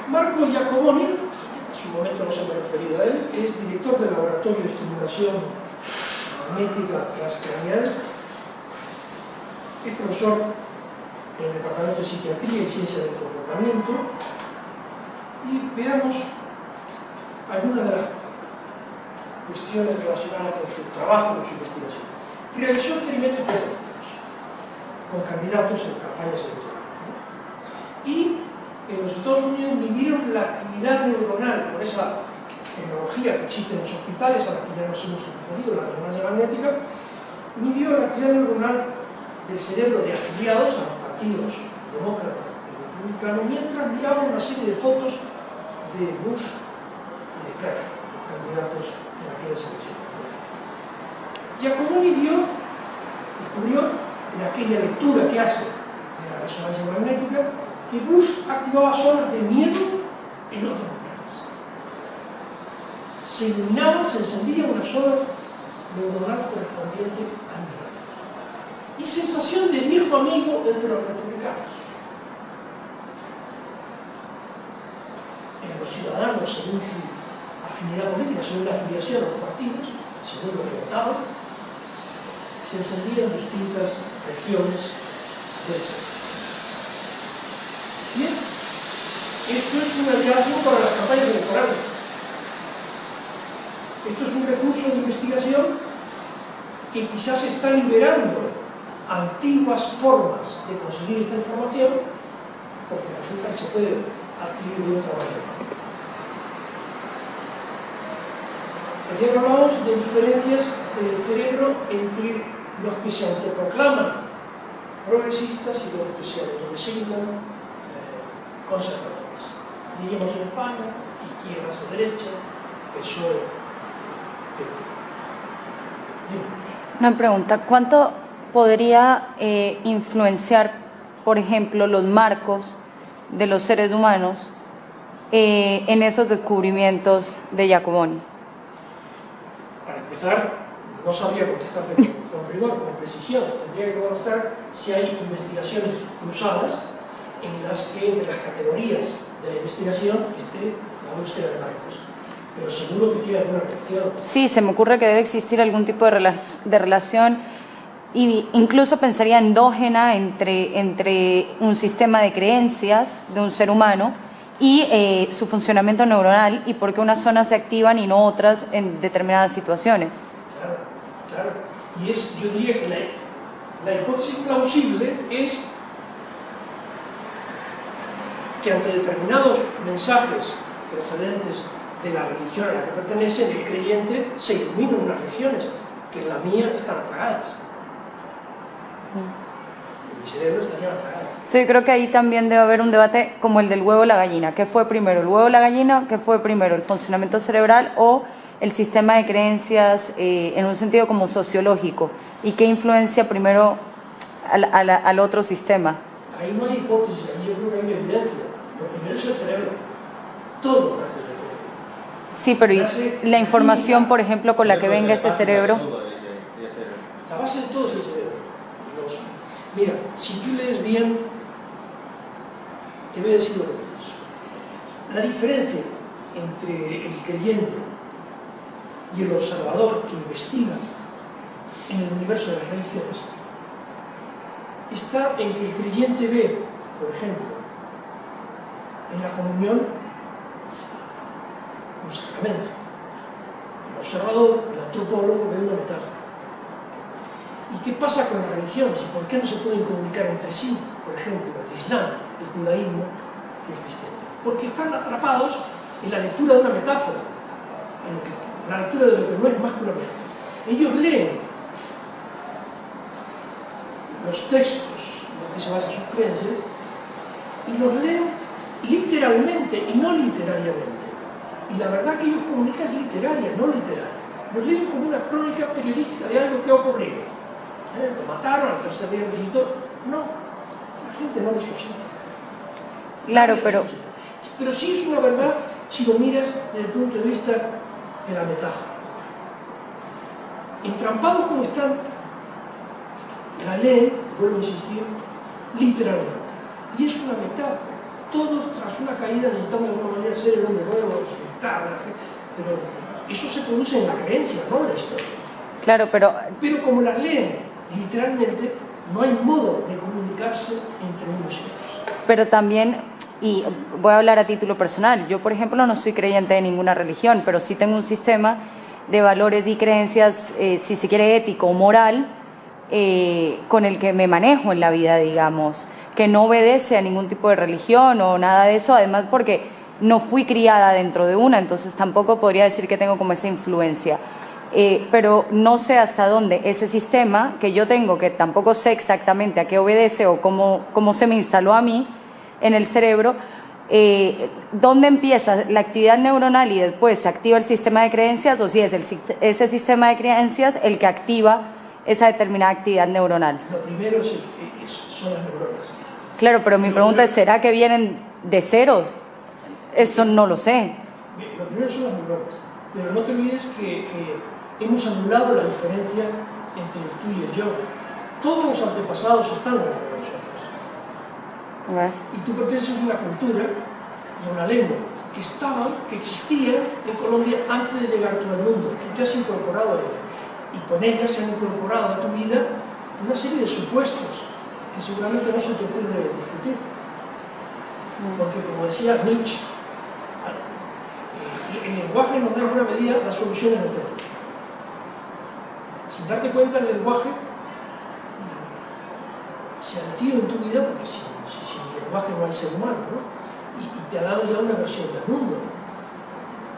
Marco Giacoboni, en su momento nos hemos referido a él, es director del Laboratorio de Estimulación Magnética Transcraneal, es profesor en el Departamento de Psiquiatría y Ciencia del Comportamiento, y veamos algunas de las cuestiones relacionadas con su trabajo, con su investigación. Realizó experimentos políticos con candidatos en campañas electorales, y en los Estados Unidos midieron la actividad neuronal con esa tecnología que existe en los hospitales, a la que ya nos hemos referido, la resonancia magnética. Midió la actividad neuronal del cerebro de afiliados a los partidos demócrata y republicano, mientras miraban una serie de fotos de Bush y de Kerr, los candidatos en aquella selección. Giacoboni descubrió en aquella lectura que hace de la resonancia magnética que Bush activaba zonas de miedo en los demócratas. Se iluminaba, se encendía una zona neuronal correspondiente al miedo. Y sensación de viejo amigo entre los republicanos. En los ciudadanos, según su afinidad política, según la afiliación a los partidos, según lo que votaban, se encendían distintas regiones del cerebro. Bien, esto es un hallazgo para las campañas electorales. Esto es un recurso de investigación que quizás está liberando antiguas formas de conseguir esta información, porque resulta que se puede adquirir de otra manera. Ayer hablamos de diferencias del cerebro entre los que se autoproclaman progresistas y los que se autodesignan conservadores. Diríamos en España, izquierdas o derecha, PSOE, PP. Una pregunta, ¿cuánto podría influenciar, por ejemplo, los marcos de los seres humanos en esos descubrimientos de Giacoboni? Para empezar, no sabría contestarte con rigor, con precisión. Tendría que conocer si hay investigaciones cruzadas en las que entre las categorías de la investigación esté la búsqueda de marcos. Pero seguro que tiene alguna relación. Sí, se me ocurre que debe existir algún tipo de relación, y incluso pensaría endógena entre un sistema de creencias de un ser humano y su funcionamiento neuronal, y por qué unas zonas se activan y no otras en determinadas situaciones. Claro, claro. Y yo diría que la hipótesis plausible es que ante determinados mensajes procedentes de la religión a la que pertenece, el creyente se ilumina en unas regiones que en la mía están apagadas. En mi cerebro estarían apagadas. Sí, yo creo que ahí también debe haber un debate como el del huevo o la gallina. ¿Qué fue primero, el huevo o la gallina? ¿Qué fue primero, el funcionamiento cerebral o el sistema de creencias en un sentido como sociológico? ¿Y qué influencia primero al otro sistema? Ahí no hay hipótesis, ahí yo creo que hay una evidencia. Lo primero es el cerebro. Todo nace del cerebro. Sí, pero la información, por ejemplo, con la que venga ese cerebro. La base de todo es el cerebro. Mira, si tú lees bien, te voy a decir lo que pienso. La diferencia entre el creyente y el observador que investiga en el universo de las religiones está en que el creyente ve, por ejemplo, en la comunión un sacramento. El observador, el antropólogo, ve una metáfora. ¿Y qué pasa con las religiones? ¿Y por qué no se pueden comunicar entre sí? Por ejemplo, el Islam, el judaísmo y el cristianismo. Porque están atrapados en la lectura de una metáfora, en la lectura de lo que no es más que una metáfora. Ellos leen los textos en los que se basan sus creencias y los leen literalmente y no literariamente. Y la verdad que ellos comunican es literaria, no literaria. Los leen como una crónica periodística de algo que ha ocurrido. Lo mataron, al tercer día resucitó. No, la gente no resucita. Claro, pero sí es una verdad si lo miras desde el punto de vista de la metáfora. Entrampados como están, la leen, vuelvo a insistir, literalmente. Y es una metáfora. Todos tras una caída necesitamos de alguna manera ser el hombre nuevo, resucitar, pero eso se produce en la creencia, no en la historia. Claro, pero como las leen literalmente, no hay modo de comunicarse entre unos y otros. Pero también, y voy a hablar a título personal, yo por ejemplo no soy creyente de ninguna religión, pero sí tengo un sistema de valores y creencias, si se quiere ético o moral, con el que me manejo en la vida, digamos, que no obedece a ningún tipo de religión o nada de eso, además porque no fui criada dentro de una, entonces tampoco podría decir que tengo como esa influencia. Pero no sé hasta dónde ese sistema que yo tengo, que tampoco sé exactamente a qué obedece o cómo se me instaló a mí en el cerebro, dónde empieza la actividad neuronal y después se activa el sistema de creencias, o si es ese sistema de creencias el que activa esa determinada actividad neuronal. Lo primero son las neuronas. Claro, pero mi pregunta es, ¿será que vienen de cero? Eso no lo sé. Lo primero son las neuronas, pero no te olvides que hemos anulado la diferencia entre el tú y el yo. Todos los antepasados están dentro de nosotros. Y tú perteneces a una cultura y a una lengua que existían en Colombia antes de llegar tú al mundo. Tú te has incorporado a ella. Y con ella se han incorporado a tu vida una serie de supuestos que seguramente no se te ocurre discutir. Porque, como decía Nietzsche, el lenguaje nos da en buena medida las soluciones de todo. Sin darte cuenta, el lenguaje se ha metido en tu vida, porque sin el lenguaje no hay ser humano, ¿no? Y te ha dado ya una versión del mundo.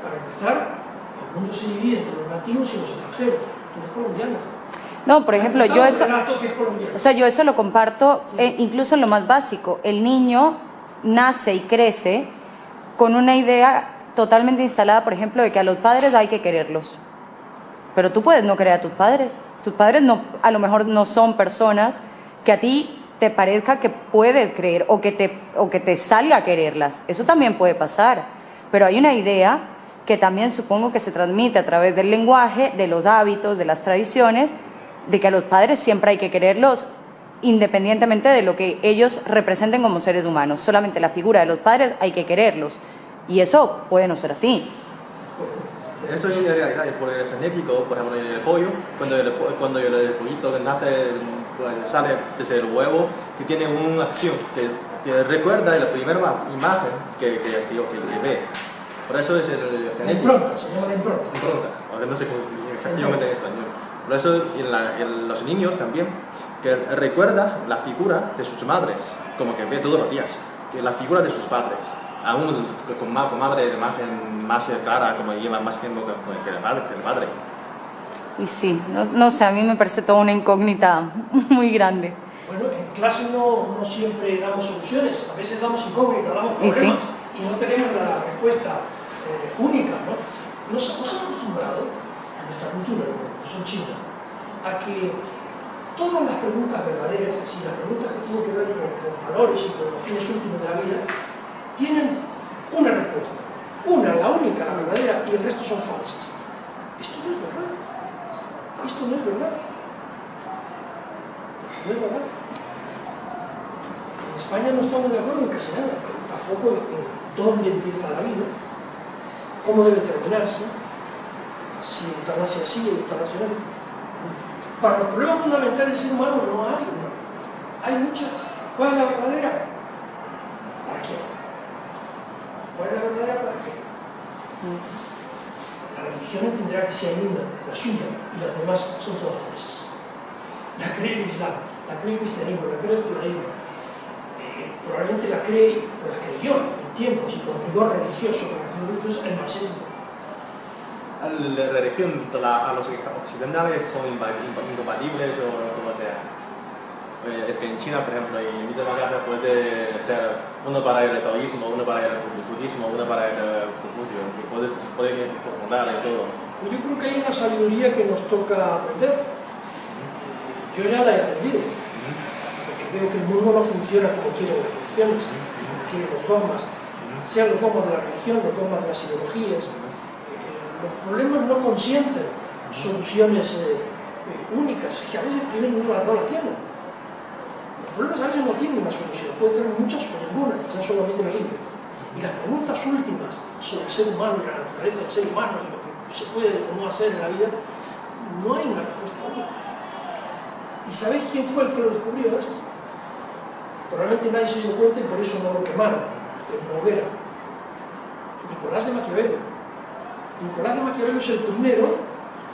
Para empezar, el mundo se divide entre los nativos y los extranjeros. Tú eres colombiano. No, por ejemplo, yo eso lo comparto, sí. Incluso en lo más básico. El niño nace y crece con una idea totalmente instalada, por ejemplo, de que a los padres hay que quererlos. Pero tú puedes no querer a tus padres. Tus padres no, a lo mejor no son personas que a ti te parezca que puedes creer o que te salga a quererlas. Eso también puede pasar. Pero hay una idea que también supongo que se transmite a través del lenguaje, de los hábitos, de las tradiciones, de que a los padres siempre hay que quererlos independientemente de lo que ellos representen como seres humanos. Solamente la figura de los padres hay que quererlos. Y eso puede no ser así. Esto es una realidad, por el genético, por ejemplo, en el pollo, cuando el pollito nace, sale desde el huevo, que tiene una acción que recuerda la primera imagen que ve. Por eso es el genético. Impronta, se llama impronta. Impronta, aunque no sé efectivamente en español. Por eso en los niños también, que recuerda la figura de sus madres, como que ve todos los días, que la figura de sus padres. Aún con madre de imagen más clara, como lleva más tiempo que el padre. Y sí, no sé, a mí me parece toda una incógnita muy grande. Bueno, en clase no siempre damos soluciones, a veces damos incógnitas, damos problemas y no tenemos la respuesta única, ¿no? Nos hemos acostumbrado, a nuestra cultura, que son chinas, a que todas las preguntas verdaderas, es decir, las preguntas que tienen que ver con valores y con los fines últimos de la vida, tienen una respuesta, la única, la verdadera, y el resto son falsas. Esto no es verdad. Esto no es verdad. No es verdad. En España no estamos de acuerdo en casi nada, pero tampoco en dónde empieza la vida, cómo debe terminarse, si eutanasia sí, eutanasia no. Para los problemas fundamentales del ser humano no hay una. Hay muchas. ¿Cuál es la verdadera? ¿Para qué? ¿Cuál es la verdadera? ¿Para qué? La religión tendrá que ser una, la suya, y las demás son todas falsas. La cree el Islam, la cree el cristianismo, la cree el judaísmo. Probablemente la creyó en tiempos y con rigor religioso, el marxismo. La religión a los occidentales son incompatibles o como sea. Es que en China, por ejemplo, y en misma clase puede ser uno para el taoísmo, uno para el budismo, uno para el confucio, que puede confundar y todo. Pues yo creo que hay una sabiduría que nos toca aprender. Yo ya la he aprendido, porque veo que el mundo no funciona como quieren las religiones, como quieren los dogmas, sean los dogmas de la religión, los dogmas de las ideologías. Los problemas no consienten soluciones únicas, que a veces primero no la tienen. Los problemas a veces no tienen una solución, puede tener muchas o ninguna, quizás solamente una línea. Y las preguntas últimas sobre el ser humano y la naturaleza del ser humano y lo que se puede o no hacer en la vida, no hay una respuesta única. ¿Y sabéis quién fue el que lo descubrió esto? Probablemente nadie se dio cuenta y por eso no lo quemaron en una hoguera. Nicolás de Maquiavelo. Nicolás de Maquiavelo es el primero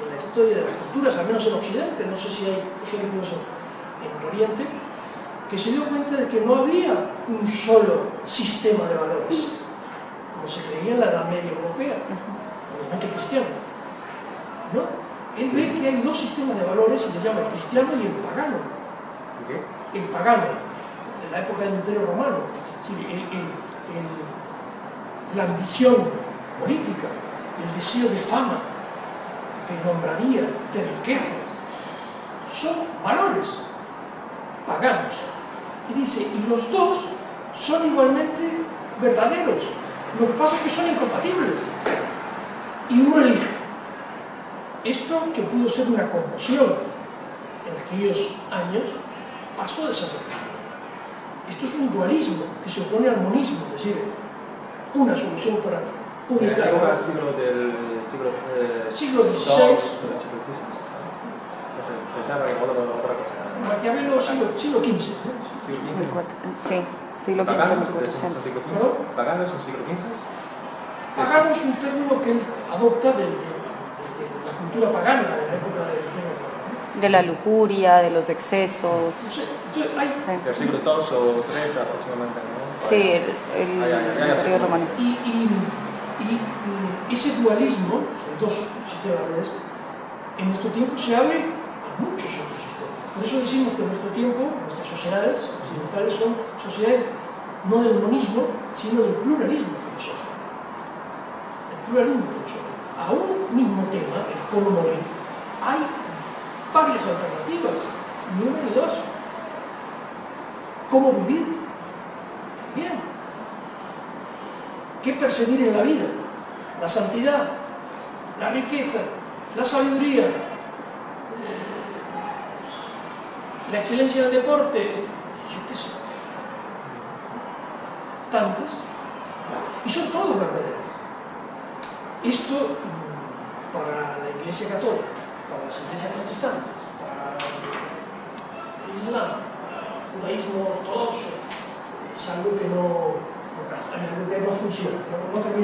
en la historia de las culturas, al menos en Occidente, no sé si hay ejemplos en Oriente, que se dio cuenta de que no había un solo sistema de valores, como se creía en la Edad Media europea, obviamente cristiano. ¿No? Él ve que hay dos sistemas de valores, y le llama el cristiano y el pagano. ¿Qué? El pagano, de la época del Imperio Romano. Sí, la ambición política, el deseo de fama, de nombradía, de riquezas, son valores paganos. Y dice, y los dos son igualmente verdaderos. Lo que pasa es que son incompatibles. Y uno elige. Esto, que pudo ser una conmoción en aquellos años, pasó desapercibido. Esto es un dualismo que se opone al monismo, es decir, una solución para ¿En la época del siglo XVI? Pensaba en otra cosa. Maquiavelo, siglo XV. Sí, siglo XV, 1400. ¿Pagano es un siglo XV? Pagano es un término que él adopta de la cultura pagana, de la época de la lujuria, de los excesos. Del siglo II o III aproximadamente, ¿no? Sí, el Imperio Romano. Y ese dualismo, los dos sistemas de valores, en nuestro tiempo se abre a muchos otros sistemas. Por eso decimos que en nuestro tiempo, nuestras sociedades occidentales son sociedades no del monismo, sino del pluralismo filosófico. El pluralismo filosófico. A un mismo tema, el cómo morir, hay varias alternativas, ni una ni dos. ¿Cómo vivir? Bien. ¿Qué perseguir en la vida? La santidad, la riqueza, la sabiduría, la excelencia del deporte, yo qué sé. Tantas. Y son todas verdaderas. Esto para la Iglesia Católica, para las iglesias protestantes, para el Islam, para el judaísmo ortodoxo, es algo que no funciona. No termina